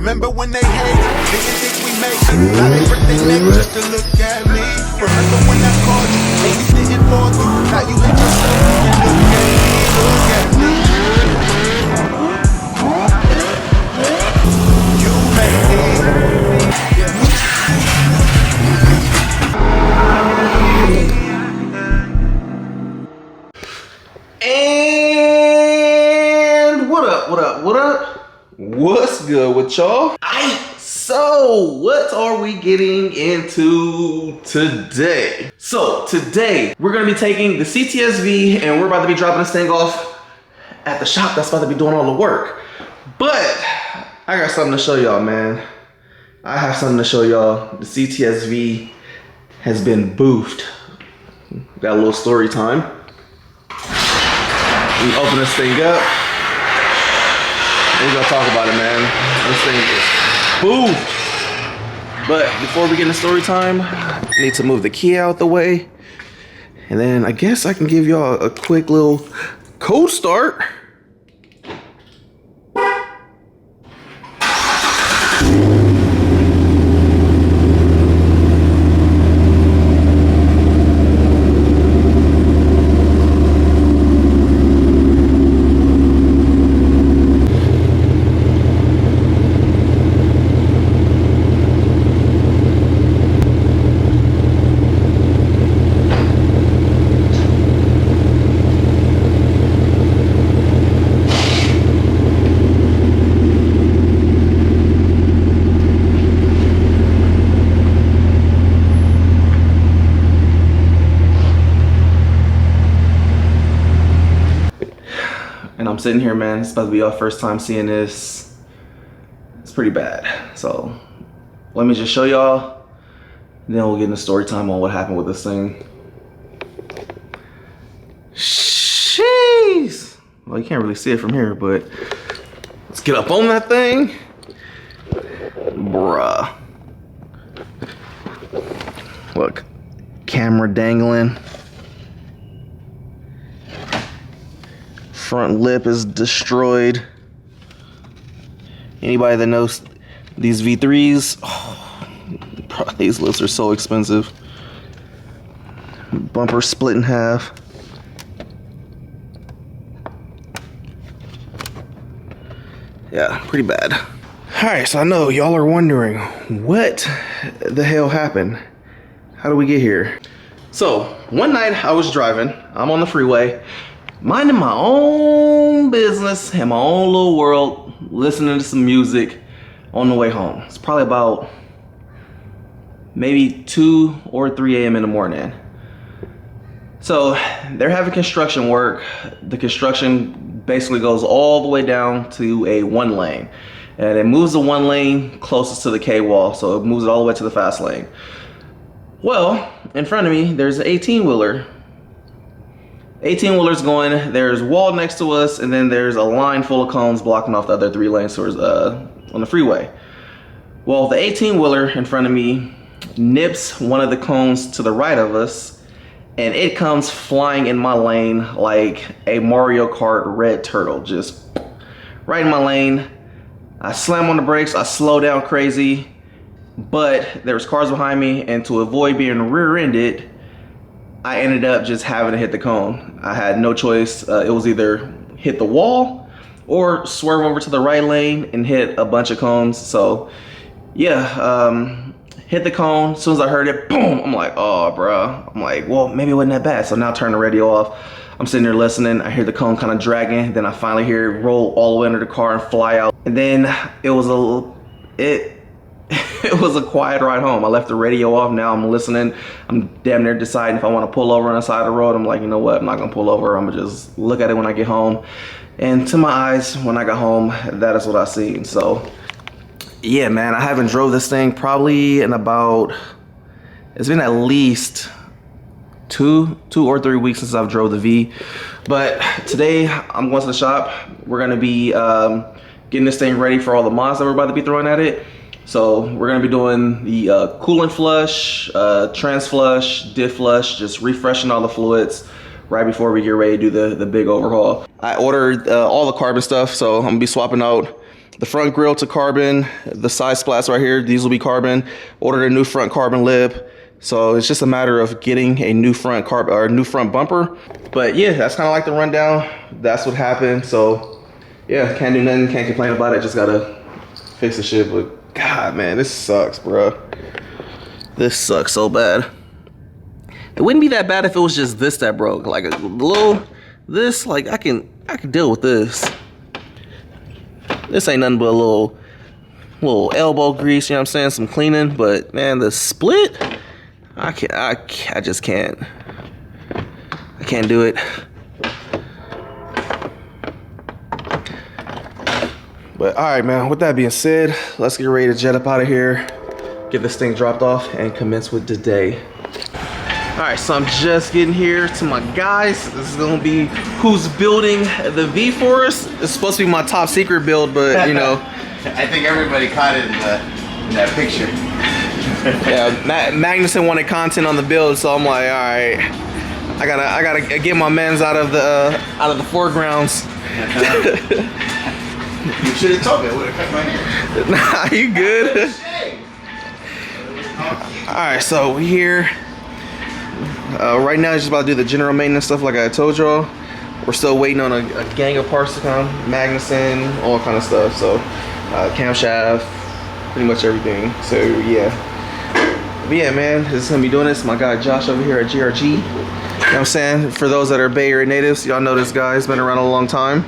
Remember when they hate, didn't think we make it. Now they break their neck just to look at me. Remember when I called you, and you didn't fall through. Now you hate yourself and look at me, look at me. You made me. And what up, what up, what up? What's good with y'all? So what are we getting into today? So today we're gonna be taking the CTS-V and we're about to be dropping this thing off at the shop that's about to be doing all the work. But I got something to show y'all, man. I have something to show y'all. The CTS-V has been boofed. Got a little story time. We open this thing up. We're gonna talk about it, man. This thing is boofed. But before we get into story time, I need to move the key out the way. And then I guess I can give y'all a quick little cold start. And I'm sitting here, man, it's about to be our first time seeing this. It's pretty bad. So let me just show y'all, and then we'll get into story time on what happened with this thing. Jeez. Well, you can't really see it from here, but let's get up on that thing. Bruh. Look, camera dangling. Front lip is destroyed. Anybody that knows these V3s, oh, these lips are so expensive. Bumper split in half. Yeah, pretty bad. Alright, so I know y'all are wondering, what the hell happened? How did we get here? So, one night I was driving, I'm on the freeway, minding my own business in my own little world, listening to some music on the way home. It's probably about maybe 2 or 3 a.m. in the morning. So they're having construction work. The construction basically goes all the way down to a 1 lane. And it moves the 1 lane closest to the K-wall, so it moves it all the way to the fast lane. Well, in front of me, there's an 18-wheeler. 18-wheeler's going, there's wall next to us, and then there's a line full of cones blocking off the other 3 lanes on the freeway. Well, the 18-wheeler in front of me nips one of the cones to the right of us, and it comes flying in my lane like a Mario Kart red turtle, just right in my lane. I slam on the brakes, I slow down crazy, but there was cars behind me, and to avoid being rear-ended, I ended up just having to hit the cone. I had no choice. It was either hit the wall or swerve over to the right lane and hit a bunch of cones. So yeah, hit the cone. As soon as I heard it, boom, I'm like, oh, bro. I'm like, well, maybe it wasn't that bad. So now I turn the radio off. I'm sitting there listening. I hear the cone kind of dragging. Then I finally hear it roll all the way under the car and fly out. And then it was it was a quiet ride home. I left the radio off. Now I'm listening. I'm damn near deciding if I want to pull over on the side of the road. I'm like, you know what? I'm not going to pull over. I'm going to just look at it when I get home. And to my eyes, when I got home, that is what I seen. So, yeah, man, I haven't drove this thing probably in about, it's been at least two or 3 weeks since I've drove the V. But today, I'm going to the shop. We're going to be getting this thing ready for all the mods that we're about to be throwing at it. So we're gonna be doing the coolant flush, trans flush, diff flush, just refreshing all the fluids right before we get ready to do the big overhaul. I ordered all the carbon stuff, so I'm gonna be swapping out The front grille to carbon, the side splats right here, these will be carbon. Ordered a new front carbon lip. So it's just a matter of getting a new front new front bumper. But yeah, that's kind of like the rundown. That's what happened. So yeah, can't do nothing, can't complain about it. Just gotta fix the shit. But God, man, this sucks, bro. This sucks so bad. It wouldn't be that bad if it was just this that broke. Like a little, this, like I can deal with this. This ain't nothing but a little elbow grease, you know what I'm saying? Some cleaning, but man, the split, I just can't. I can't do it. But all right, man, with that being said, let's get ready to jet up out of here, get this thing dropped off, and commence with the day. All right, so I'm just getting here to my guys. This is gonna be who's building the V for us. It's supposed to be my top secret build, but you know. I think everybody caught it in that picture. Yeah, Magnuson wanted content on the build, so I'm like, all right, I gotta get my mans out of the foregrounds. You should have told me. I would have cut my hair. Nah, you good? All right, so we here. Right now, just about to do the general maintenance stuff like I told y'all. We're still waiting on a gang of parts to come. Magnuson, all kind of stuff. So, camshaft, pretty much everything. So, yeah. But yeah, man, this is going to be doing this. My guy Josh over here at GRG. You know what I'm saying? For those that are Bay Area natives, y'all know this guy. He's been around a long time.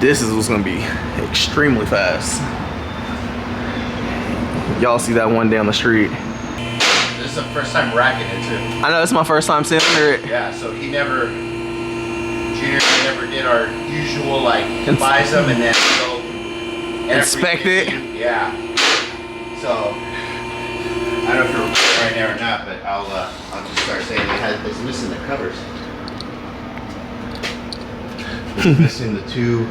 This is what's going to be extremely fast. Y'all see that one down the street. This is the first time racking it too. I know, it's my first time sitting under it. Yeah, so Junior never did our usual, like, buys them and then go inspect it. Yeah. So, I don't know if you're recording right now or not, but I'll just start saying it's missing the covers. It's missing the two,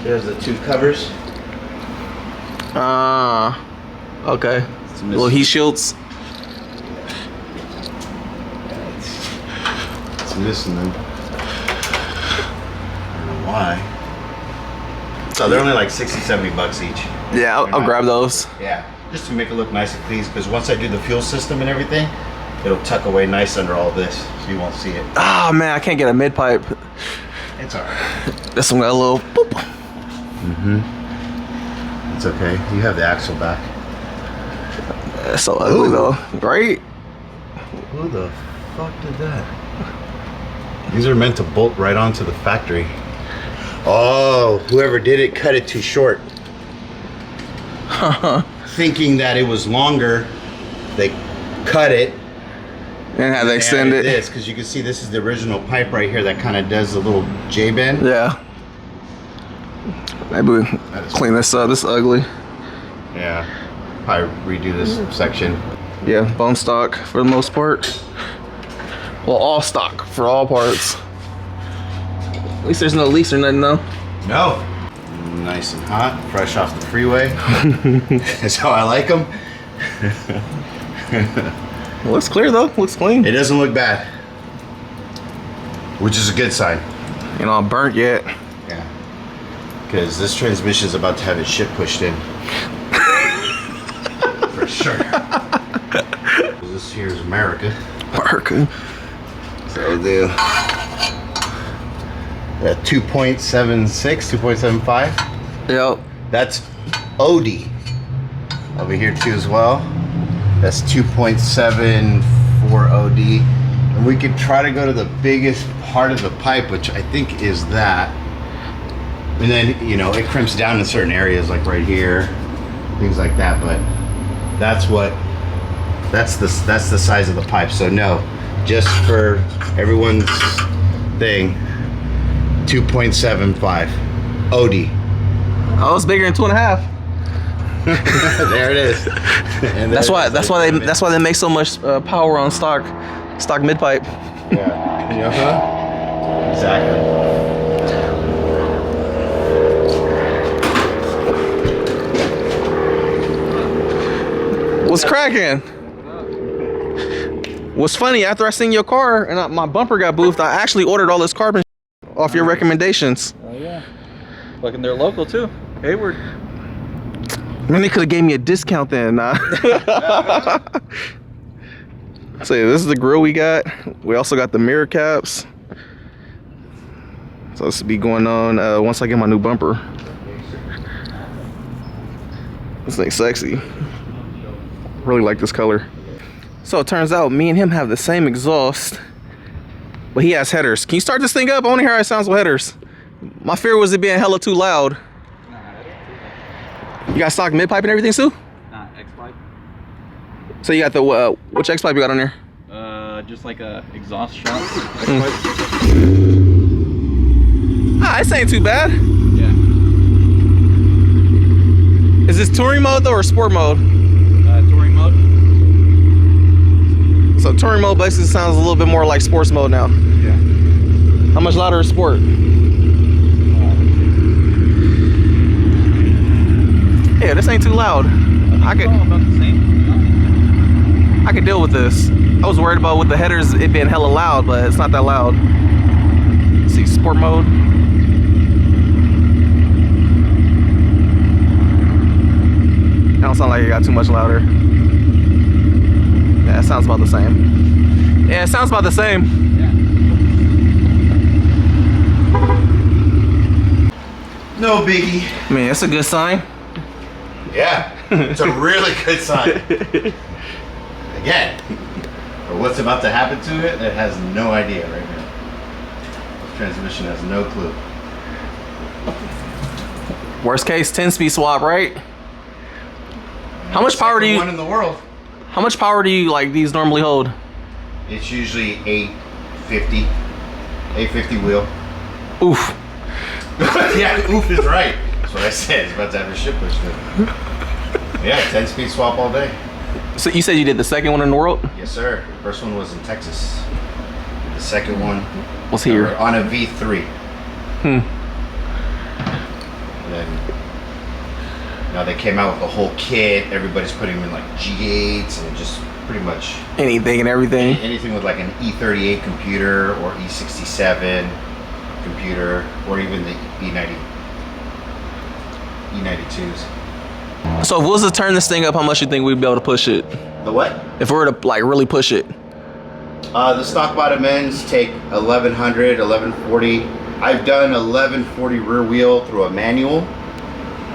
there's the two covers. Okay. Little heat shields. It's missing them. I don't know why. So they're only like 60, 70 bucks each. Yeah, I'll grab those. Yeah, just to make it look nice and clean, because once I do the fuel system and everything, it'll tuck away nice under all this, so you won't see it. Ah, man, I can't get a mid pipe. It's alright. This one got a little boop. Mm-hmm. It's okay. You have the axle back. It's so ugly though, right? Who the fuck did that? These are meant to bolt right onto the factory. Oh, whoever did it cut it too short. Thinking that it was longer, they cut it. And had to extend it. This, because you can see this is the original pipe right here that kind of does the little J bend. Yeah. Maybe we clean this up. This is ugly. Yeah. Probably redo this section. Yeah, bone stock for the most part. Well, all stock for all parts. At least there's no leaks or nothing though. No. Nice and hot, fresh off the freeway. That's how I like them. Looks clear though. Looks clean. It doesn't look bad, which is a good sign. You know, I'm burnt yet. Yeah. Because this transmission is about to have its shit pushed in. For sure. This here is America. America. So the 2.76, 2.75. Yep. That's OD. Over here too as well. That's 2.74 OD. And we could try to go to the biggest part of the pipe, which I think is that. And then, you know, it crimps down in certain areas like right here, things like that, but that's the size of the pipe. So no, just for everyone's thing, 2.75 OD. Oh, it's bigger than 2.5. There it is. And that's why they make so much power on stock mid pipe. Yeah. Exactly. What's cracking? What's funny, after I seen your car and my bumper got boofed, I actually ordered all this carbon off your recommendations. Oh yeah. Fucking they're local too. Hayward. Man, they could have gave me a discount then. Nah. So yeah, this is the grill we got. We also got the mirror caps. So this will be going on once I get my new bumper. This thing's sexy. Really like this color. So it turns out me and him have the same exhaust, but he has headers. Can you start this thing up? I want to hear how it sounds with headers. My fear was it being hella too loud. You got stock mid pipe and everything, Sue? Nah, X pipe. So you got the which X pipe you got on there? Just like a exhaust shot. Ah, this ain't too bad. Yeah. Is this touring mode though or sport mode? Touring mode. So touring mode basically sounds a little bit more like sports mode now. Yeah. How much louder is sport? Yeah, this ain't too loud. I could about the same. I could deal with this. I was worried about with the headers it being hella loud, but it's not that loud. Let's see, sport mode. That don't sound like it got too much louder. Yeah, it sounds about the same. Yeah, it sounds about the same. Yeah. No biggie. Man, it's a good sign. Yeah, it's a really good sign. Again, for what's about to happen to it, it has no idea right now. This transmission has no clue. Worst case, 10-speed swap, right? How much power do you? One in the world. How much power do you like these normally hold? It's usually 850 wheel. Oof. Yeah, oof is right. That's what I said. It's about to have a ship push through. Yeah, 10-speed swap all day. So you said you did the second one in the world? Yes, sir. The first one was in Texas. The second one was here on a V3. And then now they came out with the whole kit. Everybody's putting them in like G8s and just pretty much anything and everything. Anything with like an E38 computer or E67 computer or even the E92s. So if we was to turn this thing up, how much you think we'd be able to push it? The what? If we were to like really push it? The stock bottom ends take 1100, 1140. I've done 1140 rear wheel through a manual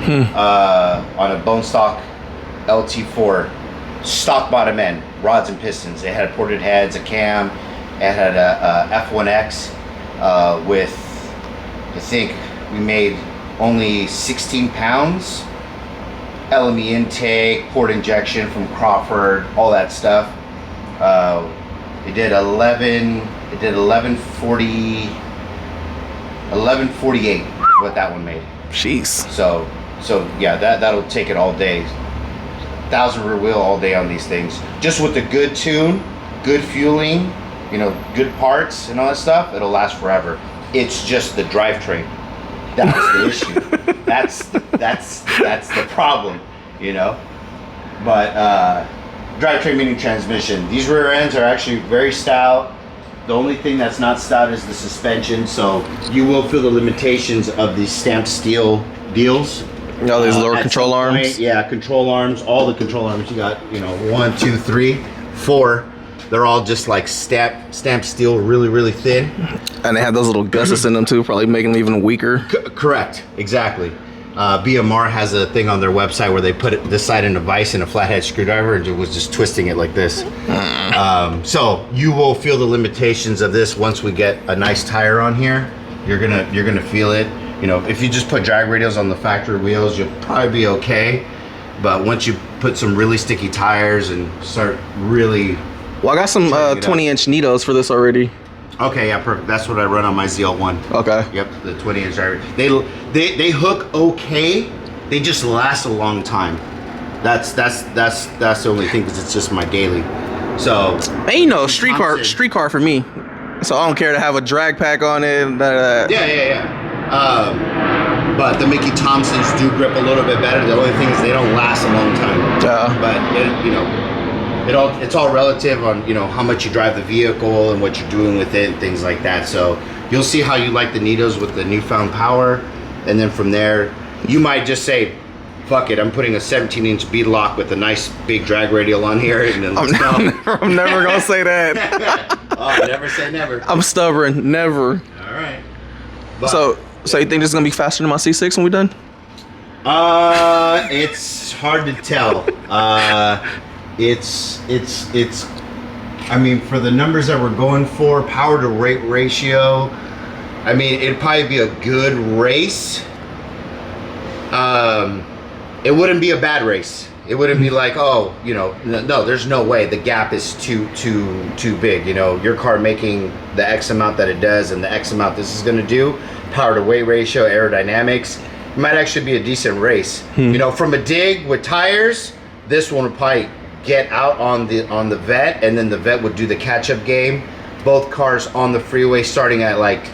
on a bone stock LT4 stock bottom end, rods and pistons. It had ported heads, a cam, it had a F1X with, I think we made only 16 pounds. LME intake, port injection from Crawford, all that stuff. It did 1148 what that one made. Jeez. So yeah, that'll take it all day. 1,000 rear wheel all day on these things. Just with the good tune, good fueling, you know, good parts and all that stuff, it'll last forever. It's just the drivetrain. That's the issue. That's the problem, you know. But drivetrain meaning transmission. These rear ends are actually very stout. The only thing that's not stout is the suspension, so you will feel the limitations of these stamped steel deals. Oh, these lower control arms. Point, yeah, control arms. All the control arms. You got, you know, 1, 2, 3, 4. They're all just like stamped steel, really, really thin. And they have those little gussets in them too, probably making them even weaker. Correct, exactly. BMR has a thing on their website where they put this side in a vise and a flathead screwdriver and it was just twisting it like this. So you will feel the limitations of this once we get a nice tire on here. You're gonna feel it. You know, if you just put drag radials on the factory wheels, you'll probably be okay. But once you put some really sticky tires and start really... Well, I got some 20-inch Nitos for this already. Okay, yeah, perfect. That's what I run on my ZL1. Okay. Yep, the 20-inch driver. They hook okay. They just last a long time. That's the only thing, because it's just my daily. So. And you know, street car for me. So I don't care to have a drag pack on it. Yeah. But the Mickey Thompsons do grip a little bit better. The only thing is they don't last a long time. Yeah. But you know, it's all relative on, you know, how much you drive the vehicle and what you're doing with it and things like that. So you'll see how you like the Nitos with the newfound power, and then from there you might just say, fuck it, I'm putting a 17-inch bead lock with a nice big drag radial on here, and then let's go. I'm never gonna say that. Oh, never say never. I'm stubborn, never. All right. But, So you think this is gonna be faster than my C6 when we done? it's hard to tell. It's I mean, for the numbers that we're going for, power to rate ratio, I mean, it'd probably be a good race. It wouldn't be a bad race. It wouldn't be like, oh, you know, no, there's no way the gap is too big. You know, your car making the X amount that it does and the X amount this is gonna do, power to weight ratio, aerodynamics, it might actually be a decent race. You know, from a dig with tires, this one would probably get out on the vet, and then the vet would do the catch-up game. Both cars on the freeway starting at like,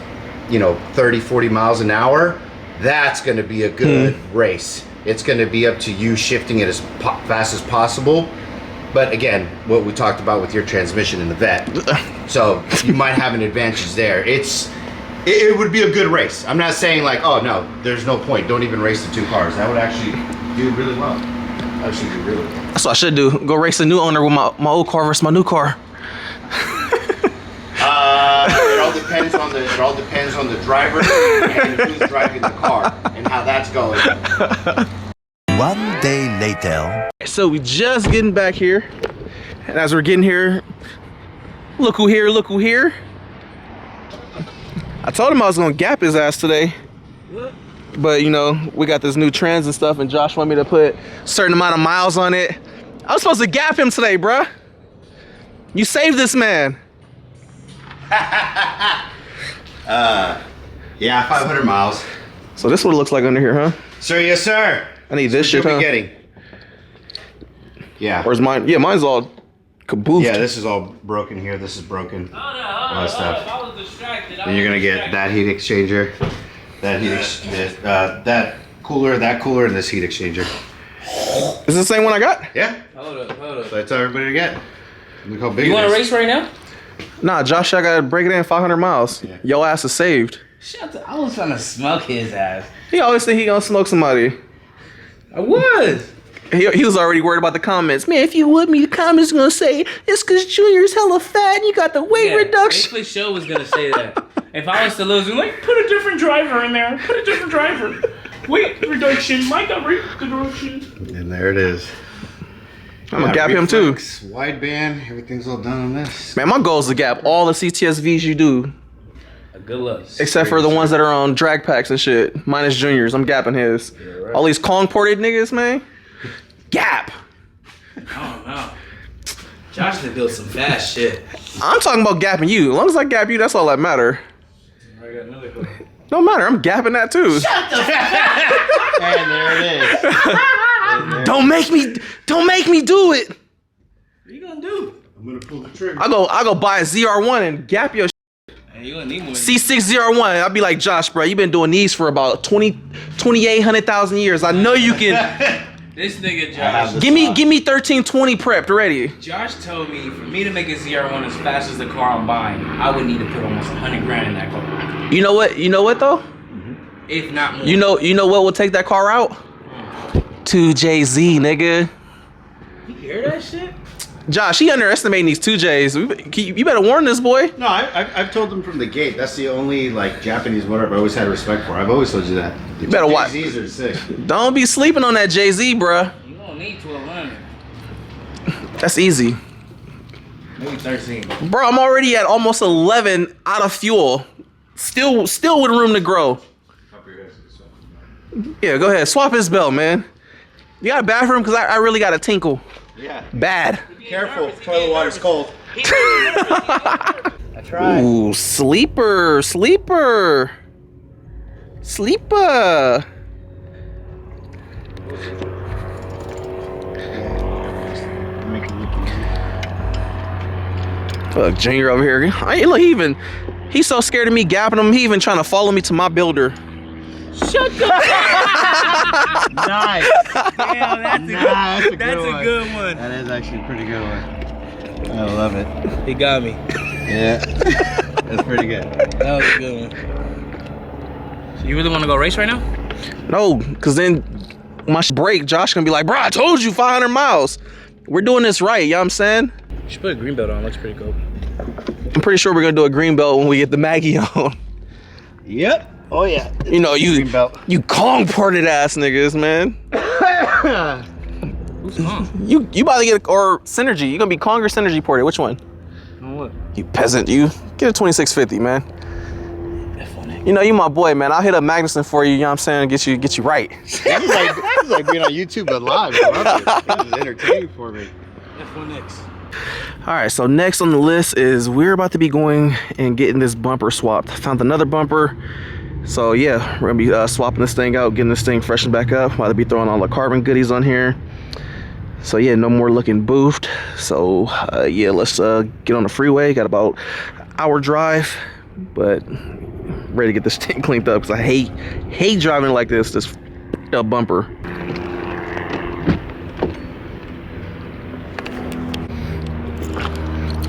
you know, 30-40 miles an hour. That's going to be a good race. It's going to be up to you shifting it as fast as possible. But again, what we talked about with your transmission in the vet, so you might have an advantage there. It would be a good race. I'm not saying like, oh no, there's no point, don't even race the two cars. That would actually do really well. Actually do really well. That's what I should do. Go race a new owner with my old car versus my new car. It all depends on the driver and who's driving the car and how that's going. 1 day later. So we just getting back here, and as we're getting here, look who here, look who here. I told him I was gonna gap his ass today, but you know, we got this new trans and stuff, and Josh wanted me to put a certain amount of miles on it. I was supposed to gap him today, bruh. You saved this man. Yeah, 500 miles. So this is what it looks like under here, huh? Sir, yes, sir. I need this What shit, you'll huh? be getting. Yeah. Where's mine? Yeah, mine's all kaboofed. Yeah, this is all broken here. This is broken. Hold All that stuff. I was distracted. Then you're gonna get that heat exchanger, that cooler, and this heat exchanger. Is this the same one I got? Yeah. Hold up. So I tell everybody to get. Look how big You it want is. to race right now? Nah, Josh, I gotta break it in 500 miles. Yeah. Yo ass is saved. Shut up. I was trying to smoke his ass. He always think he gonna smoke somebody. I was. He was already worried about the comments. Man, if you would me, the comments gonna say it's cause Junior's hella fat and you got the weight reduction. Basically, show was gonna say that. If I was to lose, I'm like, put a different driver in there. Put a different driver. Weight reduction. My got weight reduction. And there it is. I'm gonna gap him too. Wideband, everything's all done on this. Man, my goal is to gap all the CTS-Vs you do, Good luck. except for the ones that are on drag packs and shit. Minus Junior's, I'm gapping his. right. All these Kong ported niggas, man. Gap. I don't know. Josh done built some fast shit. I'm talking about gapping you. As long as I gap you, that's all that matter. I got another one. Don't matter. I'm gapping that too. And there it is. Don't make me do it. What you gonna do? I'm gonna pull the trigger. I go buy a ZR1 and gap your Hey, you gonna need more. C601. I'll be like, Josh, bro, you been doing these for about 2800,000 years. I know you can. This nigga Josh. give me 1320 prepped already. Josh told me for me to make a ZR1 as fast as the car I'm buying, I would need to put almost 100 grand in that car. You know what though? If not more. You know what will take that car out? 2JZ, nigga. You hear that shit? Josh, he underestimating these 2Js. You better warn this boy. No, I've told them from the gate. That's the only like Japanese motor I've always had respect for. I've always told you that. You better watch. These are sick. Don't be sleeping on that JZ, bruh. You don't need 1200. That's easy. Maybe 13. Bro, I'm already at almost 11 out of fuel. Still with room to grow. Yeah, go ahead. Swap his belt, man. You got a bathroom? Because I really got a tinkle. Yeah. Bad. Careful, toilet water's cold. I tried. Ooh, sleeper. Look, Junior over here. Look, he's so scared of me gapping him. He even trying to follow me to my builder. Shut the Nice. Damn, that's a good one. That is actually a pretty good one. I love it. He got me. Yeah. That's pretty good. That was a good one. So you really want to go race right now? No, because then my break, Josh gonna be like, bro, I told you 500 miles. We're doing this right, you know what I'm saying? You should put a green belt on. Looks pretty cool. I'm pretty sure we're gonna do a green belt when we get the Maggie on. Yep. Oh yeah. You know, Green belt. you Kong ported ass niggas, man. Who's Kong? You about to get or Synergy. You gonna be Kong or Synergy ported? Which one? What? You peasant, you. Get a 2650, man. F1X. You know, you my boy, man. I'll hit up Magnuson for you, you know what I'm saying? Get you right. This is like being on YouTube but live. I love it. This is entertaining for me. F1X. All right, so next on the list is we're about to be going and getting this bumper swapped. Found another bumper. So yeah, we're gonna be swapping this thing out, getting this thing freshened back up. About to be throwing all the carbon goodies on here. So yeah, no more looking boofed. So yeah, let's get on the freeway. Got about an hour drive, but ready to get this thing cleaned up because I hate driving like this bumper.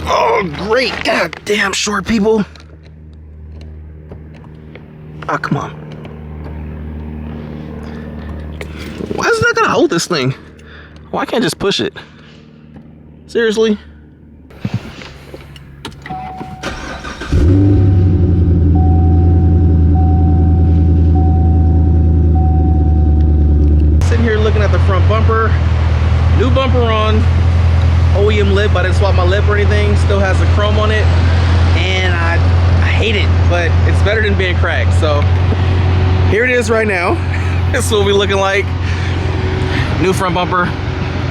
Oh great, god damn short people. Oh, come on. Why is that gonna hold this thing? Why can't I just push it? Seriously? Sitting here looking at the front bumper. New bumper on. OEM lip. I didn't swap my lip or anything. Still has the chrome on it. And I hate it, but it's better than being cracked. So here it is right now. This is what we're looking like. New front bumper.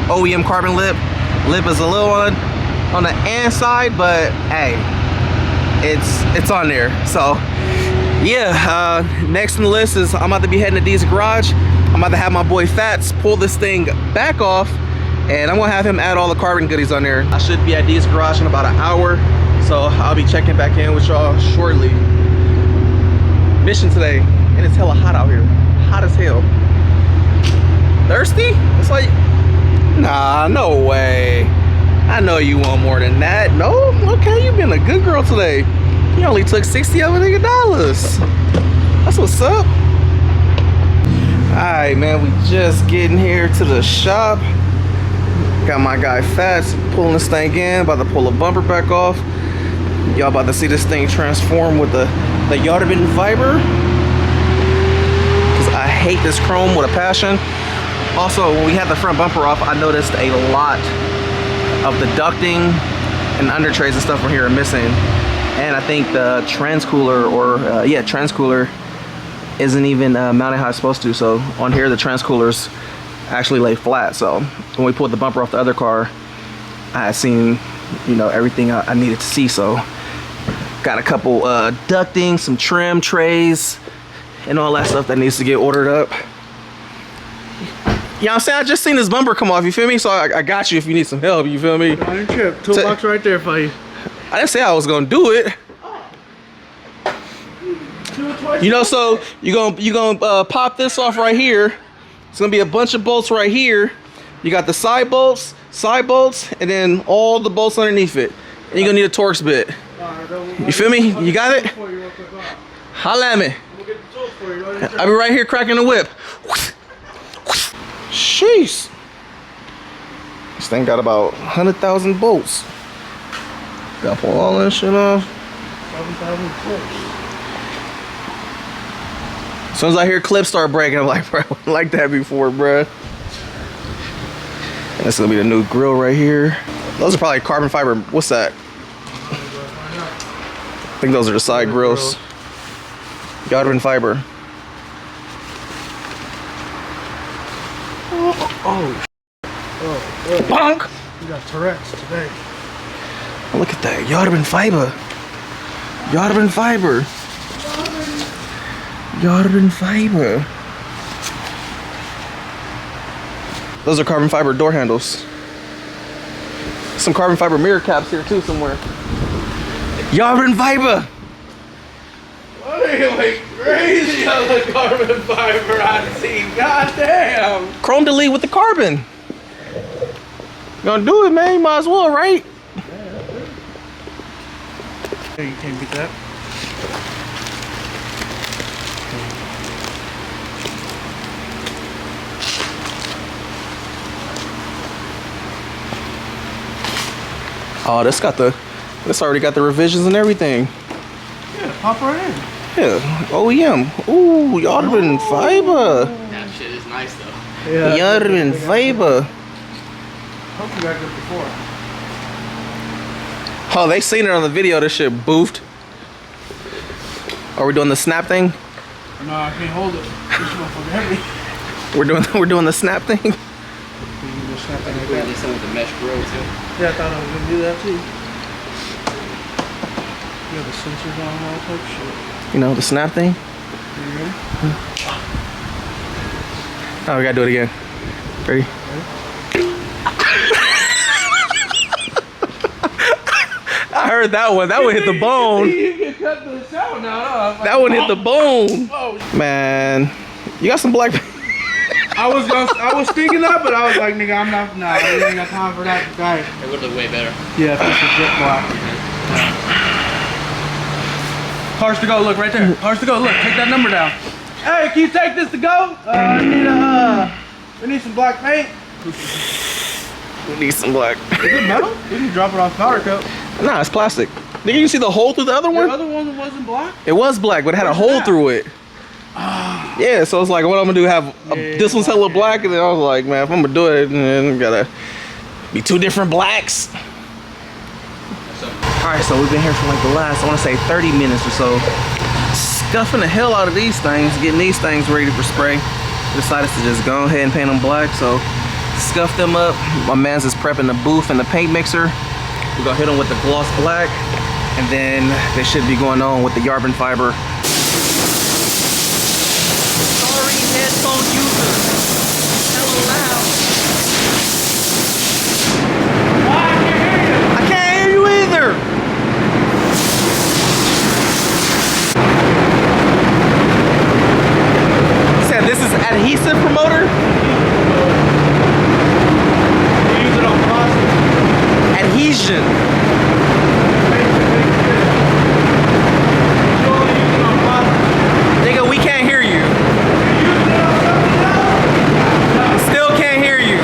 OEM carbon lip. Lip is a little on the inside, but hey, it's on there. So yeah, next on the list is I'm about to be heading to D's garage. I'm about to have my boy Fats pull this thing back off, and I'm gonna have him add all the carbon goodies on there. I should be at D's garage in about an hour, so I'll be checking back in with y'all shortly. Mission today, and it's hella hot out here. Hot as hell. Thirsty? It's like, nah, no way. I know you want more than that. No? Okay, you've been a good girl today. You only took 60 of a dollars. That's what's up. Alright, man, we just getting here to the shop. Got my guy Fats pulling this thing in, about to pull the bumper back off. Y'all about to see this thing transform with the Yardabin fiber. Cause I hate this chrome with a passion. Also, when we had the front bumper off, I noticed a lot of the ducting and under trays and stuff from here are missing. And I think the transcooler transcooler isn't even mounted how it's supposed to. So on here, the transcoolers actually lay flat. So when we pulled the bumper off the other car, I had seen, you know, everything I needed to see. So got a couple ducting, some trim trays, and all that stuff that needs to get ordered up. You know what I'm saying? I just seen this bumper come off, you feel me? So I got you if you need some help, you feel me? Iron trip, toolbox right there for you. I didn't say I was gonna do it. You know, so you gonna pop this off right here. It's gonna be a bunch of bolts right here. You got the side bolts, and then all the bolts underneath it. And you're gonna need a Torx bit. You feel me? You got it? Holla at me. I'll be right here cracking the whip. Jeez. This thing got about 100,000 bolts. Gotta pull all that shit off. 7,000 clips. As soon as I hear clips start breaking, I'm like, bro, I wasn't like that before, bro. And that's gonna be the new grill right here. Those are probably carbon fiber. What's that? I think those are the side grills. Carbon fiber. Oh. Bonk! You got Tourette's today. Oh, look at that. Yardabin fiber. Yardabin fiber. Yardabin fiber. Those are carbon fiber door handles. Some carbon fiber mirror caps here too somewhere. Yardabin fiber. What are you like crazy on the carbon fiber I see? Goddamn. Chrome delete with the carbon. You gonna do it, man? You might as well, right? Yeah. Hey, you can't beat that. Oh, this already got the revisions and everything. Yeah, pop right in. Yeah, OEM. Ooh, Yardman fiber. That shit is nice though. Yeah. Yardman fiber. Hope you got this before. Oh, they seen it on the video. This shit boofed. Are we doing the snap thing? No, I can't hold it. This motherfucker heavy. We're doing the snap thing. You can just snap it like We that. did some with the mesh grill too. Yeah, I thought I was gonna do that too. You have the sensors on all type of shit. You know, the snap thing. You ready? Oh, we gotta do it again. Ready? I heard that one. That one hit the bone. You can cut the sound now. That one hit the bone. Oh. Man, you got some black. I was thinking that, but I was like, nigga, I'm not. Nah, I ain't got time for that guy. It would look way better. Yeah, if it's a jet black. Cars to go. Look right there. Cars to go. Look, take that number down. Hey, can you take this to go? We need some black paint. We need some black. Is it metal? We can drop it off powder coat. Nah, it's plastic. Did you see the hole through the other The one? other one wasn't black. It was black, but it had a Where's hole that? through it. Yeah, so it's like, what I'm gonna do? This one's hella black, and then I was like, man, if I'm gonna do it, then gotta be two different blacks. All right, so we've been here for like the last, I want to say 30 minutes or so, scuffing the hell out of these things, getting these things ready for spray. Decided to just go ahead and paint them black, so scuff them up. My man's is prepping the booth and the paint mixer. We're gonna hit them with the gloss black, and then they should be going on with the Yardman fiber. Sorry, headphone user. Hella loud. I can't hear you either. You said this is adhesive promoter? Use it on plastic. Adhesion. Nigga, we can't hear you. Still can't hear you.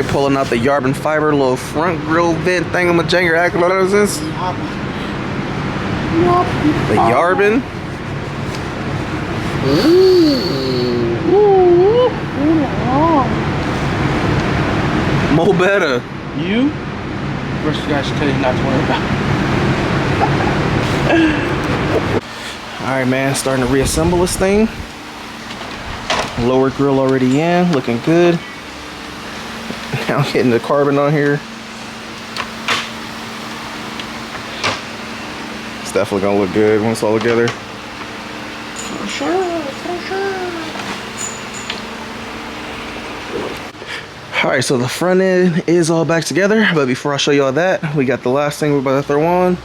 Pulling out the Yardman fiber, little front grill vent thingamajigger. What is this? The Yardman. Mo better. You? First guy should tell you not to worry about. All right, man. Starting to reassemble this thing. Lower grill already in, looking good. Now getting the carbon on here. It's definitely gonna look good once all together. For sure, for sure. All right, so the front end is all back together, but before I show you all that, we got the last thing we're about to throw on,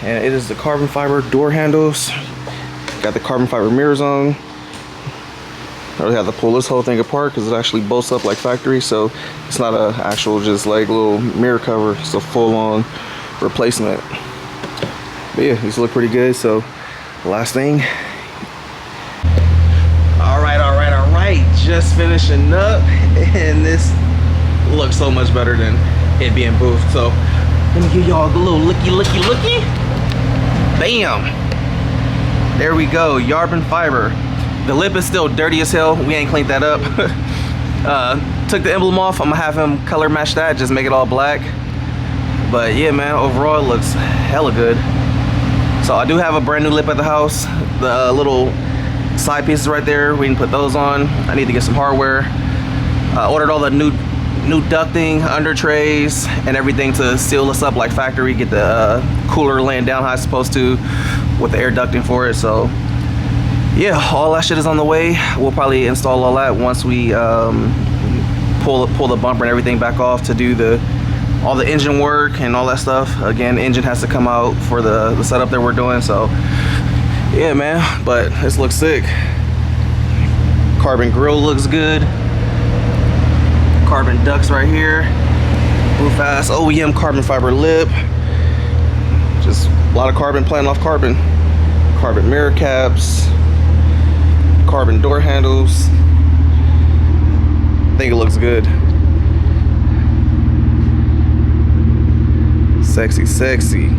and it is the carbon fiber door handles. Got the carbon fiber mirrors on. I really have to pull this whole thing apart because it actually bolts up like factory, so it's not a actual just like little mirror cover. It's a full-on replacement. But yeah, these look pretty good. So last thing. All right, just finishing up, and this looks so much better than it being boofed. So let me give y'all a little looky. Bam, there we go. Yardman fiber. The lip is still dirty as hell. We ain't cleaned that up. Took the emblem off. I'm gonna have him color match that, just make it all black. But yeah, man, overall it looks hella good. So I do have a brand new lip at the house. The little side pieces right there, we can put those on. I need to get some hardware. Ordered all the new ducting, under trays, and everything to seal this up like factory. Get the cooler laying down how it's supposed to with the air ducting for it. So yeah, all that shit is on the way. We'll probably install all that once we pull the bumper and everything back off to do all the engine work and all that stuff. Again, engine has to come out for the setup that we're doing. So yeah, man, but this looks sick. Carbon grill looks good. Carbon ducts right here. Blue Fast OEM carbon fiber lip. Just a lot of carbon, playing off carbon. Carbon mirror caps. Carbon door handles. I think it looks good. Sexy, sexy.